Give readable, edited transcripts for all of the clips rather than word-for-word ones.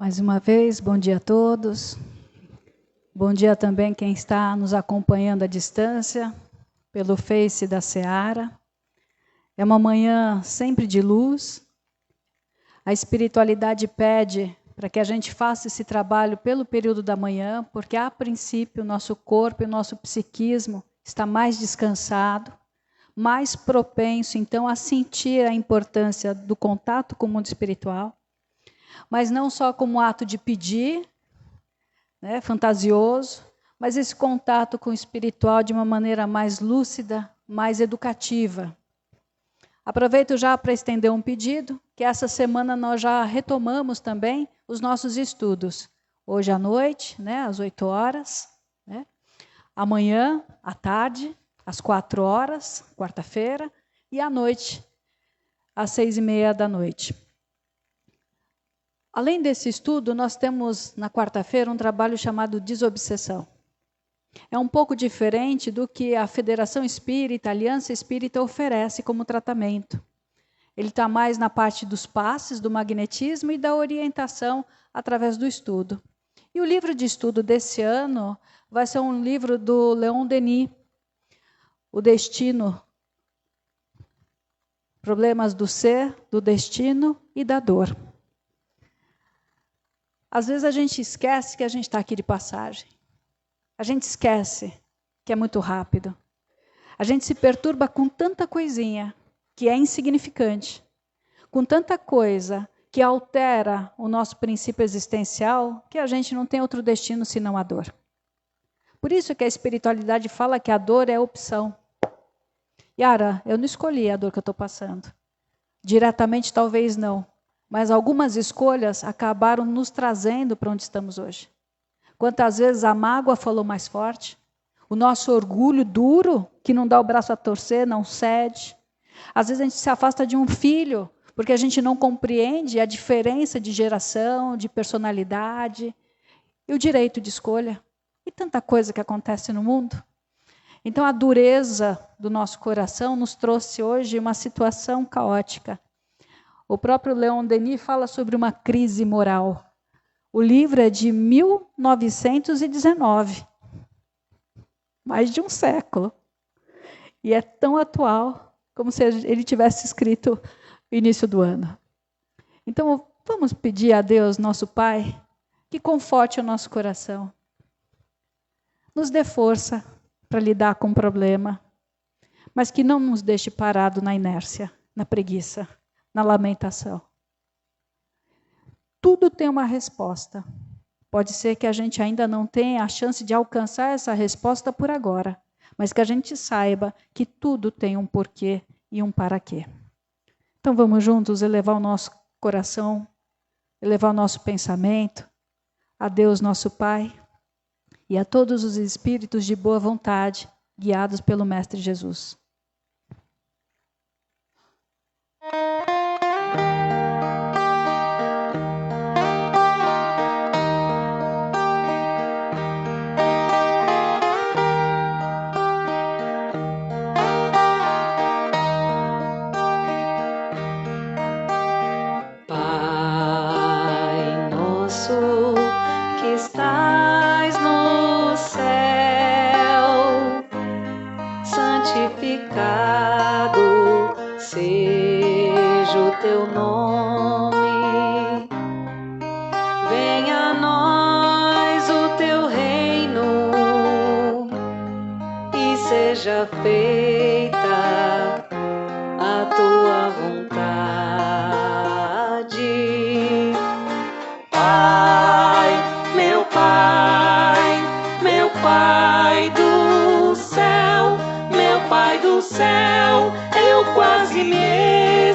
Mais uma vez, bom dia a todos. Bom dia também quem está nos acompanhando à distância, pelo Face da Seara. É uma manhã sempre de luz. A espiritualidade pede para que a gente faça esse trabalho pelo período da manhã, porque a princípio o nosso corpo e o nosso psiquismo está mais descansado, mais propenso então a sentir a importância do contato com o mundo espiritual. Mas não só como ato de pedir, né, fantasioso, mas esse contato com o espiritual de uma maneira mais lúcida, mais educativa. Aproveito já para estender um pedido, que essa semana nós já retomamos também os nossos estudos. Hoje à noite, né, às 8 horas, né, amanhã, à tarde, às 4 horas, quarta-feira, e à noite, às 6:30 da noite. Além desse estudo, nós temos na quarta-feira um trabalho chamado Desobsessão. É um pouco diferente do que a Federação Espírita, a Aliança Espírita oferece como tratamento. Ele está mais na parte dos passes, do magnetismo e da orientação através do estudo. E o livro de estudo desse ano vai ser um livro do Leon Denis, O Destino, Problemas do Ser, do Destino e da Dor. Às vezes a gente esquece que a gente está aqui de passagem. A gente esquece que é muito rápido. A gente se perturba com tanta coisinha que é insignificante, com tanta coisa que altera o nosso princípio existencial, que a gente não tem outro destino senão a dor. Por isso que a espiritualidade fala que a dor é opção. Yara, eu não escolhi a dor que eu estou passando. Diretamente talvez não. Mas algumas escolhas acabaram nos trazendo para onde estamos hoje. Quantas vezes a mágoa falou mais forte, o nosso orgulho duro, que não dá o braço a torcer, não cede. Às vezes a gente se afasta de um filho, porque a gente não compreende a diferença de geração, de personalidade, e o direito de escolha. E tanta coisa que acontece no mundo. Então a dureza do nosso coração nos trouxe hoje uma situação caótica. O próprio Leon Denis fala sobre uma crise moral. O livro é de 1919. Mais de um século. E é tão atual como se ele tivesse escrito no início do ano. Então, vamos pedir a Deus, nosso Pai, que conforte o nosso coração. Nos dê força para lidar com o problema, mas que não nos deixe parado na inércia, na preguiça, na lamentação. Tudo tem uma resposta. Pode ser que a gente ainda não tenha a chance de alcançar essa resposta por agora, mas que a gente saiba que tudo tem um porquê e um para quê. Então vamos juntos elevar o nosso coração, elevar o nosso pensamento a Deus nosso Pai e a todos os espíritos de boa vontade guiados pelo Mestre Jesus. Seja feita a tua vontade. Pai, meu Pai, meu Pai do céu, meu Pai do céu, eu quase me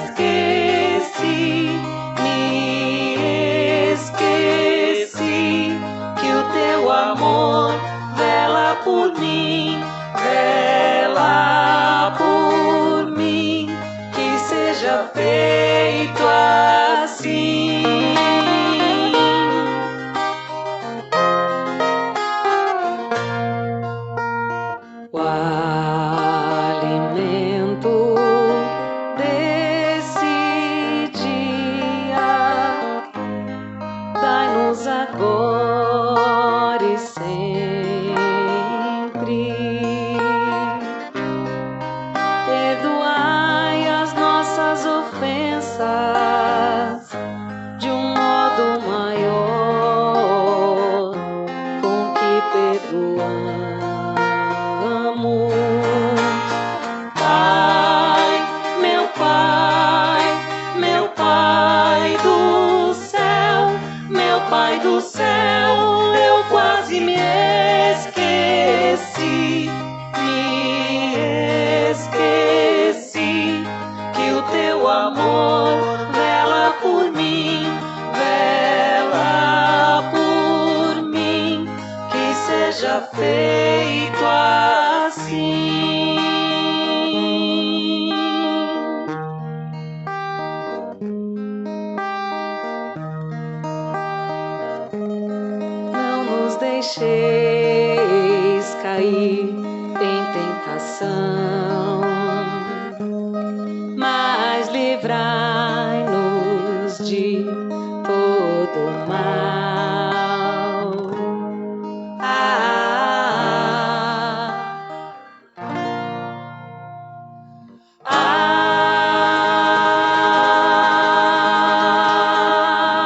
esqueci que o teu amor vela por mim. Vela por mim, que seja feito assim. O alimento desse dia, dai-nos deixeis cair em tentação, mas livrai-nos de todo mal.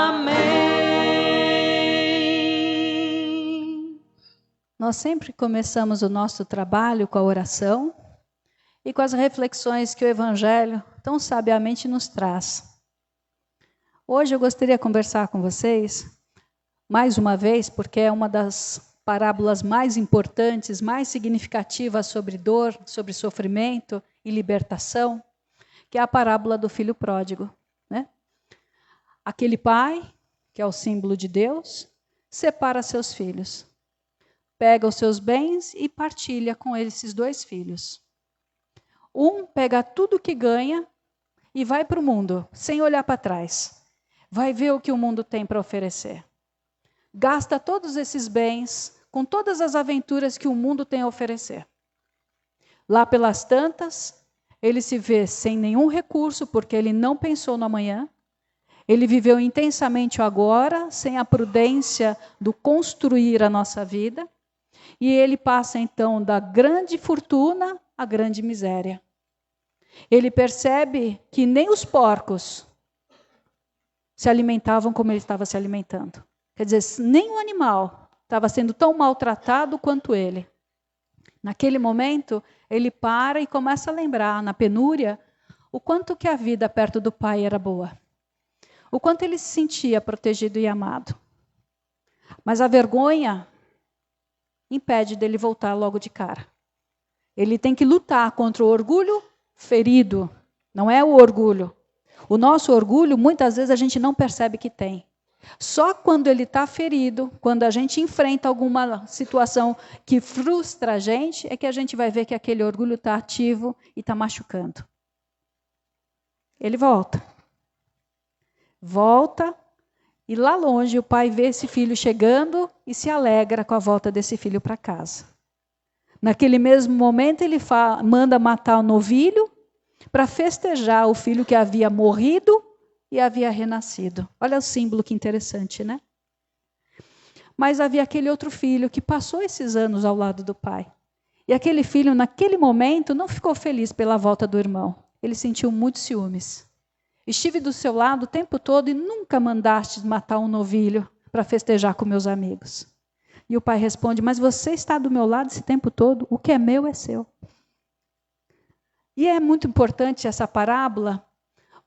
Amém. Nós sempre começamos o nosso trabalho com a oração e com as reflexões que o Evangelho tão sabiamente nos traz. Hoje eu gostaria de conversar com vocês, mais uma vez, porque é uma das parábolas mais importantes, mais significativas sobre dor, sobre sofrimento e libertação, que é a parábola do filho pródigo, né? Aquele pai, que é o símbolo de Deus, separa seus filhos, pega os seus bens e partilha com esses dois filhos. Um pega tudo que ganha e vai para o mundo, sem olhar para trás. Vai ver o que o mundo tem para oferecer. Gasta todos esses bens com todas as aventuras que o mundo tem a oferecer. Lá pelas tantas, ele se vê sem nenhum recurso, porque ele não pensou no amanhã. Ele viveu intensamente o agora, sem a prudência do construir a nossa vida. E ele passa, então, da grande fortuna à grande miséria. Ele percebe que nem os porcos se alimentavam como ele estava se alimentando. Quer dizer, nem o animal estava sendo tão maltratado quanto ele. Naquele momento, ele para e começa a lembrar, na penúria, o quanto que a vida perto do pai era boa. O quanto ele se sentia protegido e amado. Mas a vergonha impede dele voltar logo de cara. Ele tem que lutar contra o orgulho ferido. Não é o orgulho. O nosso orgulho, muitas vezes, a gente não percebe que tem. Só quando ele está ferido, quando a gente enfrenta alguma situação que frustra a gente, é que a gente vai ver que aquele orgulho está ativo e está machucando. Ele volta. Volta, e lá longe o pai vê esse filho chegando e se alegra com a volta desse filho para casa. Naquele mesmo momento ele manda matar o novilho para festejar o filho que havia morrido e havia renascido. Olha o símbolo que interessante, né? Mas havia aquele outro filho que passou esses anos ao lado do pai. E aquele filho, naquele momento, não ficou feliz pela volta do irmão. Ele sentiu muitos ciúmes. Estive do seu lado o tempo todo e nunca mandaste matar um novilho para festejar com meus amigos. E o pai responde, mas você está do meu lado esse tempo todo, o que é meu é seu. E é muito importante essa parábola,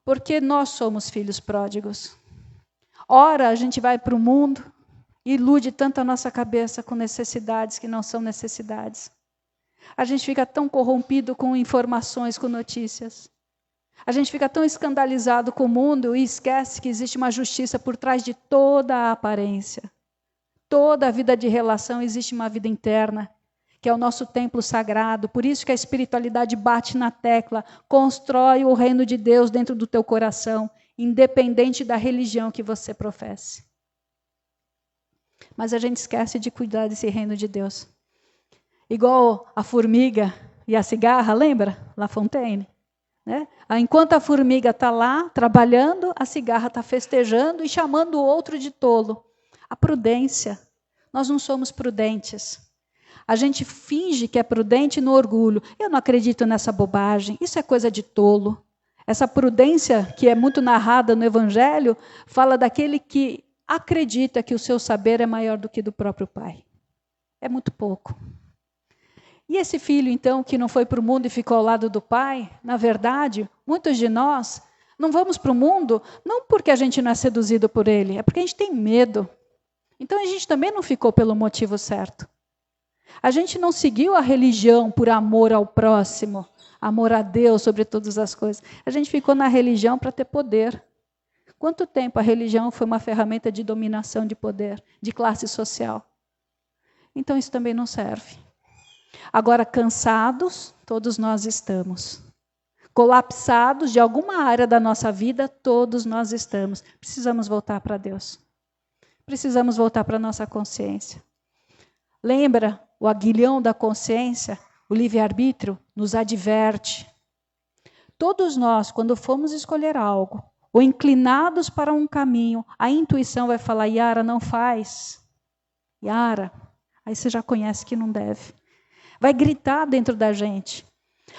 porque nós somos filhos pródigos. Ora, a gente vai para o mundo e ilude tanto a nossa cabeça com necessidades que não são necessidades. A gente fica tão corrompido com informações, com notícias. A gente fica tão escandalizado com o mundo e esquece que existe uma justiça por trás de toda a aparência. Toda a vida de relação existe uma vida interna, que é o nosso templo sagrado. Por isso que a espiritualidade bate na tecla, constrói o reino de Deus dentro do teu coração, independente da religião que você professe. Mas a gente esquece de cuidar desse reino de Deus. Igual a formiga e a cigarra, lembra? La Fontaine. Né? Enquanto a formiga está lá trabalhando, a cigarra está festejando e chamando o outro de tolo. A prudência. Nós não somos prudentes. A gente finge que é prudente no orgulho. Eu não acredito nessa bobagem, isso é coisa de tolo. Essa prudência que é muito narrada no Evangelho, fala daquele que acredita que o seu saber é maior do que do próprio pai. É muito pouco. E esse filho, então, que não foi para o mundo e ficou ao lado do pai, na verdade, muitos de nós não vamos para o mundo, não porque a gente não é seduzido por ele, é porque a gente tem medo. Então a gente também não ficou pelo motivo certo. A gente não seguiu a religião por amor ao próximo, amor a Deus sobre todas as coisas. A gente ficou na religião para ter poder. Quanto tempo a religião foi uma ferramenta de dominação de poder, de classe social? Então isso também não serve. Agora, cansados, todos nós estamos. Colapsados de alguma área da nossa vida, todos nós estamos. Precisamos voltar para Deus. Precisamos voltar para a nossa consciência. Lembra, o aguilhão da consciência, o livre-arbítrio, nos adverte. Todos nós, quando formos escolher algo, ou inclinados para um caminho, a intuição vai falar, Yara, não faz. Yara, aí você já conhece que não deve. Vai gritar dentro da gente.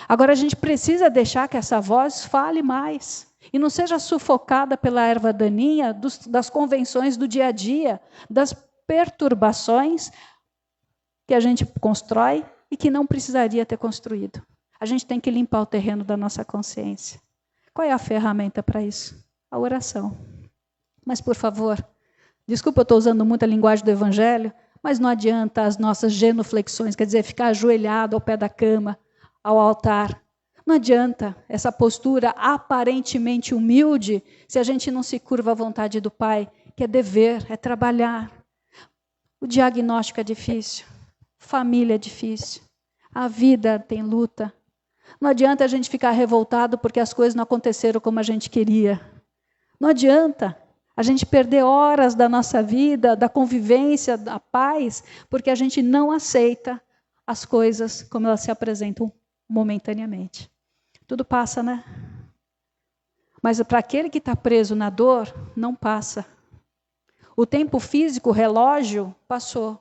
Agora a gente precisa deixar que essa voz fale mais. E não seja sufocada pela erva daninha das convenções do dia a dia, das perturbações que a gente constrói e que não precisaria ter construído. A gente tem que limpar o terreno da nossa consciência. Qual é a ferramenta para isso? A oração. Mas, por favor, desculpa, eu estou usando muito a linguagem do Evangelho, mas não adianta as nossas genuflexões, quer dizer, ficar ajoelhado ao pé da cama, ao altar. Não adianta essa postura aparentemente humilde se a gente não se curva à vontade do Pai, que é dever, é trabalhar. O diagnóstico é difícil, família é difícil, a vida tem luta. Não adianta a gente ficar revoltado porque as coisas não aconteceram como a gente queria. Não adianta a gente perder horas da nossa vida, da convivência, da paz, porque a gente não aceita as coisas como elas se apresentam momentaneamente. Tudo passa, né? Mas para aquele que está preso na dor, não passa. O tempo físico, o relógio, passou.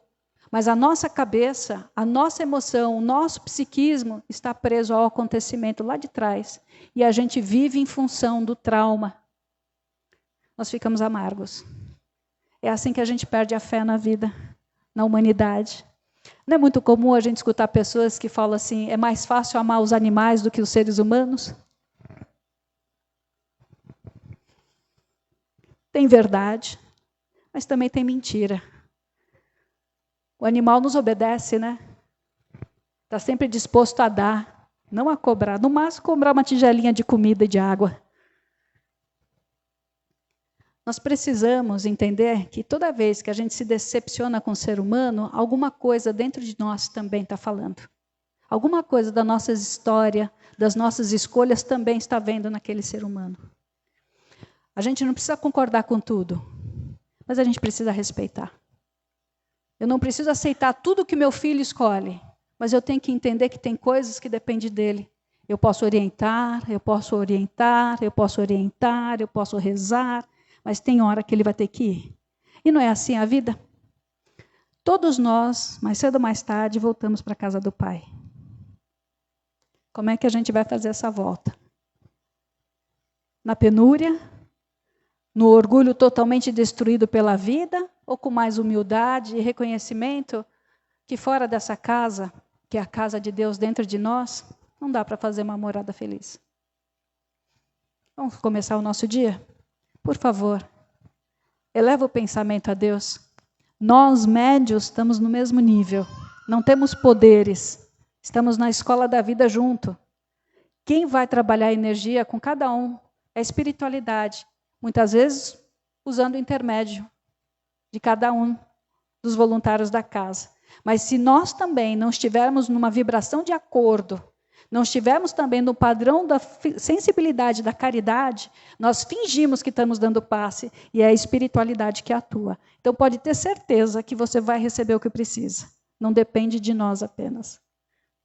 Mas a nossa cabeça, a nossa emoção, o nosso psiquismo está preso ao acontecimento lá de trás. E a gente vive em função do trauma. Nós ficamos amargos. É assim que a gente perde a fé na vida, na humanidade. Não é muito comum a gente escutar pessoas que falam assim, é mais fácil amar os animais do que os seres humanos? Tem verdade, mas também tem mentira. O animal nos obedece, né? Está sempre disposto a dar, não a cobrar. No máximo, cobrar uma tigelinha de comida e de água. Nós precisamos entender que toda vez que a gente se decepciona com o ser humano, alguma coisa dentro de nós também está falando. Alguma coisa da nossa história, das nossas escolhas também está vendo naquele ser humano. A gente não precisa concordar com tudo, mas a gente precisa respeitar. Eu não preciso aceitar tudo que meu filho escolhe, mas eu tenho que entender que tem coisas que dependem dele. Eu posso orientar, eu posso rezar, mas tem hora que ele vai ter que ir. E não é assim a vida? Todos nós, mais cedo ou mais tarde, voltamos para a casa do Pai. Como é que a gente vai fazer essa volta? Na penúria? No orgulho totalmente destruído pela vida? Ou com mais humildade e reconhecimento que fora dessa casa, que é a casa de Deus dentro de nós, não dá para fazer uma morada feliz? Vamos começar o nosso dia? Por favor, eleva o pensamento a Deus. Nós, médios, estamos no mesmo nível. Não temos poderes. Estamos na escola da vida junto. Quem vai trabalhar a energia com cada um é a espiritualidade. Muitas vezes, usando o intermédio de cada um dos voluntários da casa. Mas se nós também não estivermos numa vibração de acordo, não estivermos também no padrão da sensibilidade, da caridade, nós fingimos que estamos dando passe e é a espiritualidade que atua. Então pode ter certeza que você vai receber o que precisa. Não depende de nós apenas.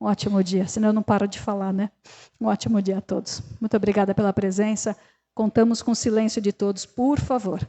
Um ótimo dia, senão eu não paro de falar, né? Um ótimo dia a todos. Muito obrigada pela presença. Contamos com o silêncio de todos, por favor.